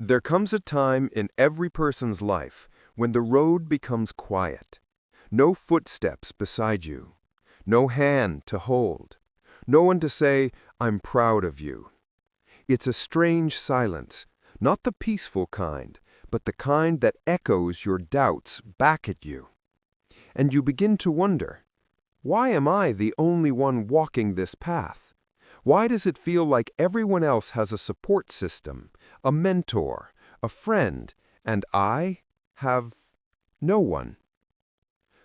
There comes a time in every person's life when the road becomes quiet. No footsteps beside you. No hand to hold. No one to say, "I'm proud of you." It's a strange silence, not the peaceful kind, but the kind that echoes your doubts back at you. And you begin to wonder, why am I the only one walking this path? Why does it feel like everyone else has a support system, a mentor, a friend, and I have no one?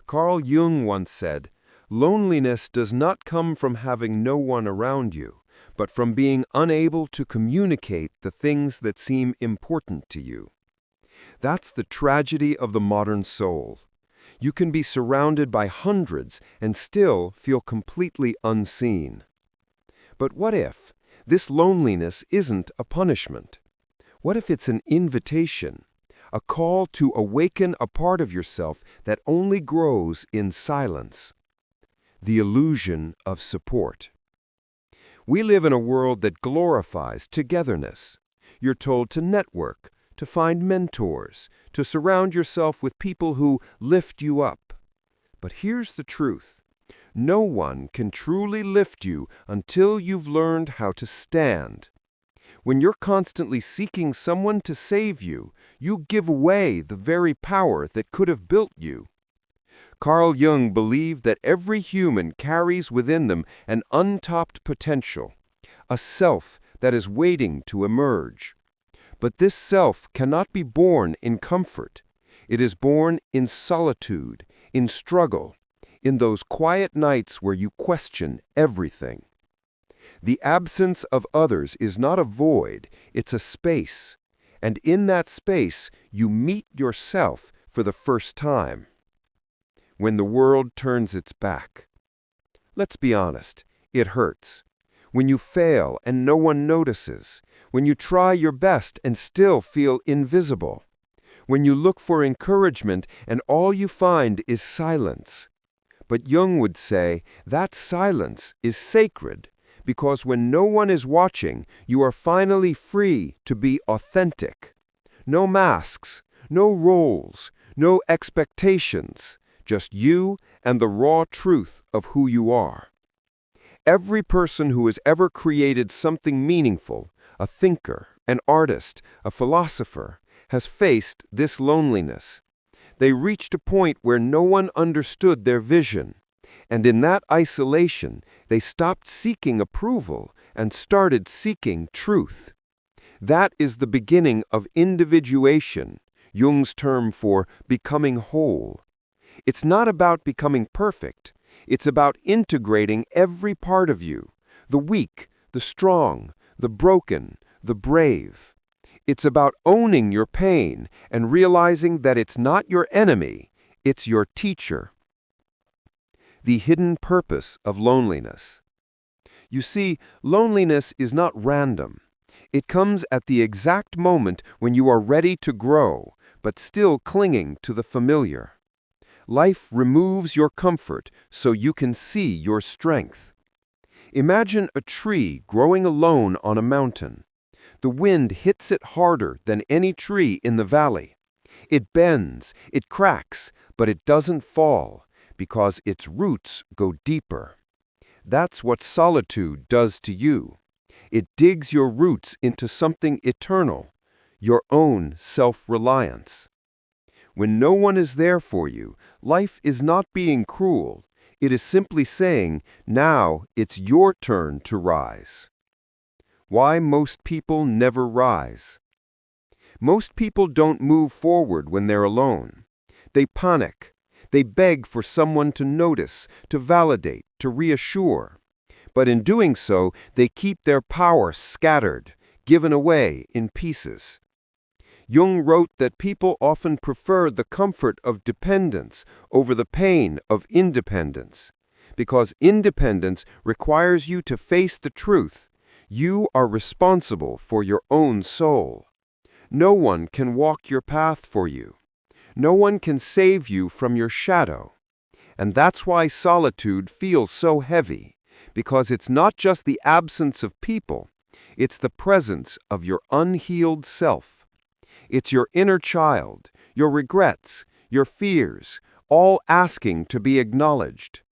Carl Jung once said, "Loneliness does not come from having no one around you, but from being unable to communicate the things that seem important to you." That's the tragedy of the modern soul. You can be surrounded by hundreds and still feel completely unseen. But what if this loneliness isn't a punishment? What if it's an invitation, a call to awaken a part of yourself that only grows in silence? The illusion of support. We live in a world that glorifies togetherness. You're told to network, to find mentors, to surround yourself with people who lift you up. But here's the truth. No one can truly lift you until you've learned how to stand. When you're constantly seeking someone to save you, you give away the very power that could have built you. Carl Jung believed that every human carries within them an untapped potential, a self that is waiting to emerge. But this self cannot be born in comfort. It is born in solitude, in struggle, in those quiet nights where you question everything. The absence of others is not a void, it's a space. And in that space, you meet yourself for the first time. When the world turns its back. Let's be honest, it hurts. When you fail and no one notices. When you try your best and still feel invisible. When you look for encouragement and all you find is silence. But Jung would say that silence is sacred because when no one is watching, you are finally free to be authentic. No masks, no roles, no expectations, just you and the raw truth of who you are. Every person who has ever created something meaningful, a thinker, an artist, a philosopher, has faced this loneliness. They reached a point where no one understood their vision, and in that isolation, they stopped seeking approval and started seeking truth. That is the beginning of individuation, Jung's term for becoming whole. It's not about becoming perfect. It's about integrating every part of you, the weak, the strong, the broken, the brave. It's about owning your pain and realizing that it's not your enemy, it's your teacher. The hidden purpose of loneliness. You see, loneliness is not random. It comes at the exact moment when you are ready to grow, but still clinging to the familiar. Life removes your comfort so you can see your strength. Imagine a tree growing alone on a mountain. The wind hits it harder than any tree in the valley. It bends, it cracks, but it doesn't fall because its roots go deeper. That's what solitude does to you. It digs your roots into something eternal, your own self-reliance. When no one is there for you, life is not being cruel. It is simply saying, now it's your turn to rise. Why most people never rise? Most people don't move forward when they're alone. They panic. They beg for someone to notice, to validate, to reassure. But in doing so, they keep their power scattered, given away in pieces. Jung wrote that people often prefer the comfort of dependence over the pain of independence, because independence requires you to face the truth. You are responsible for your own soul. No one can walk your path for you. No one can save you from your shadow. And that's why solitude feels so heavy, because it's not just the absence of people, it's the presence of your unhealed self. It's your inner child, your regrets, your fears, all asking to be acknowledged.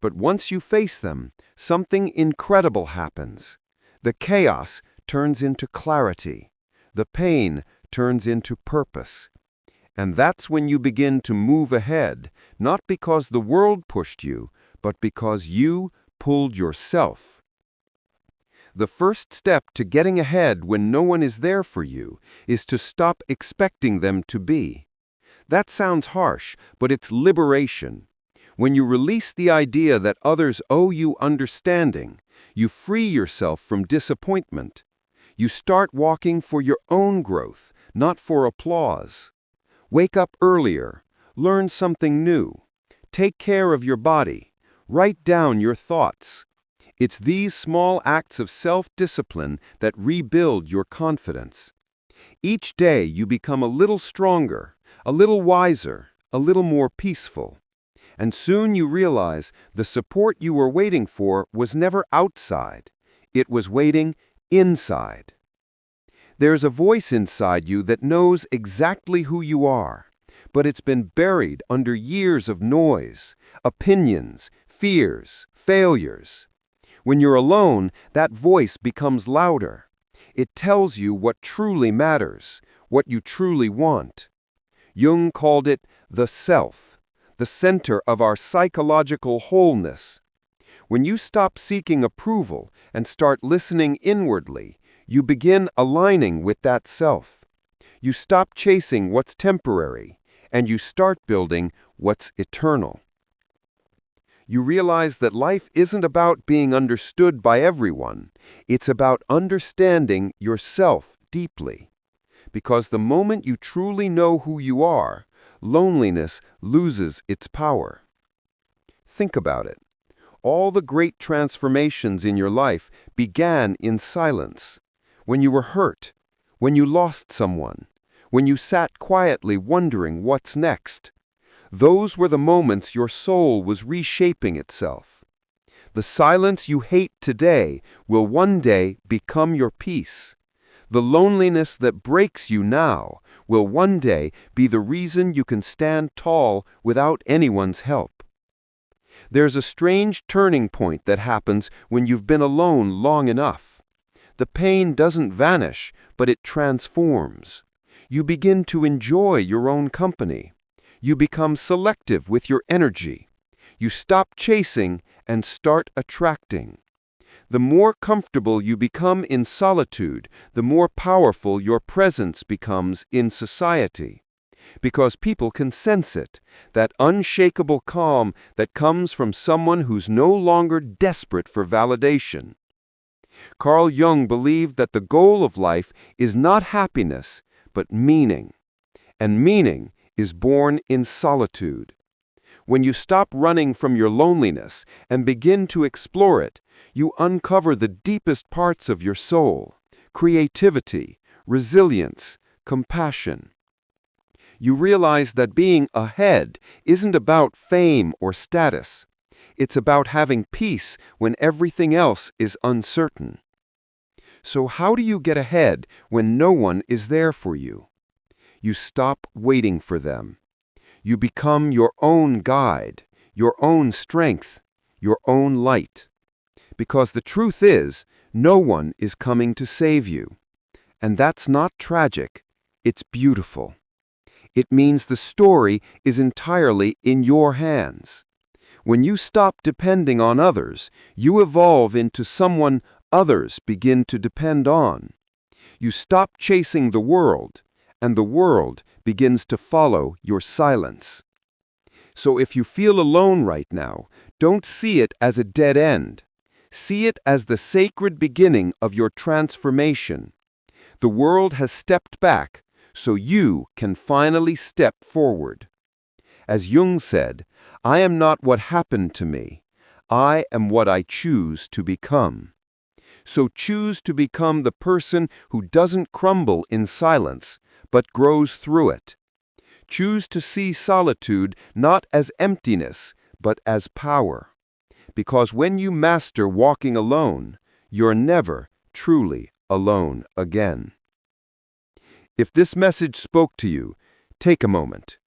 But once you face them, something incredible happens. The chaos turns into clarity. The pain turns into purpose. And that's when you begin to move ahead, not because the world pushed you, but because you pulled yourself. The first step to getting ahead when no one is there for you is to stop expecting them to be. That sounds harsh, but it's liberation. When you release the idea that others owe you understanding, you free yourself from disappointment. You start walking for your own growth, not for applause. Wake up earlier, learn something new, take care of your body, write down your thoughts. It's these small acts of self-discipline that rebuild your confidence. Each day you become a little stronger, a little wiser, a little more peaceful. And soon you realize the support you were waiting for was never outside. It was waiting inside. There's a voice inside you that knows exactly who you are, but it's been buried under years of noise, opinions, fears, failures. When you're alone, that voice becomes louder. It tells you what truly matters, what you truly want. Jung called it the self, the center of our psychological wholeness. When you stop seeking approval and start listening inwardly, you begin aligning with that self. You stop chasing what's temporary, and you start building what's eternal. You realize that life isn't about being understood by everyone. It's about understanding yourself deeply. Because the moment you truly know who you are, loneliness loses its power. Think about it. All the great transformations in your life began in silence. When you were hurt, when you lost someone, when you sat quietly wondering what's next. Those were the moments your soul was reshaping itself. The silence you hate today will one day become your peace. The loneliness that breaks you now will one day be the reason you can stand tall without anyone's help. There's a strange turning point that happens when you've been alone long enough. The pain doesn't vanish, but it transforms. You begin to enjoy your own company. You become selective with your energy. You stop chasing and start attracting. The more comfortable you become in solitude, the more powerful your presence becomes in society. Because people can sense it, that unshakable calm that comes from someone who's no longer desperate for validation. Carl Jung believed that the goal of life is not happiness, but meaning. And meaning is born in solitude. When you stop running from your loneliness and begin to explore it, you uncover the deepest parts of your soul: creativity, resilience, compassion. You realize that being ahead isn't about fame or status. It's about having peace when everything else is uncertain. So how do you get ahead when no one is there for you? You stop waiting for them. You become your own guide, your own strength, your own light. Because the truth is, no one is coming to save you. And that's not tragic, it's beautiful. It means the story is entirely in your hands. When you stop depending on others, you evolve into someone others begin to depend on. You stop chasing the world, and the world begins to follow your silence. So if you feel alone right now, don't see it as a dead end. See it as the sacred beginning of your transformation. The world has stepped back, so you can finally step forward. As Jung said, "I am not what happened to me. I am what I choose to become." So choose to become the person who doesn't crumble in silence, but grows through it. Choose to see solitude not as emptiness, but as power. Because when you master walking alone, you're never truly alone again. If this message spoke to you, take a moment.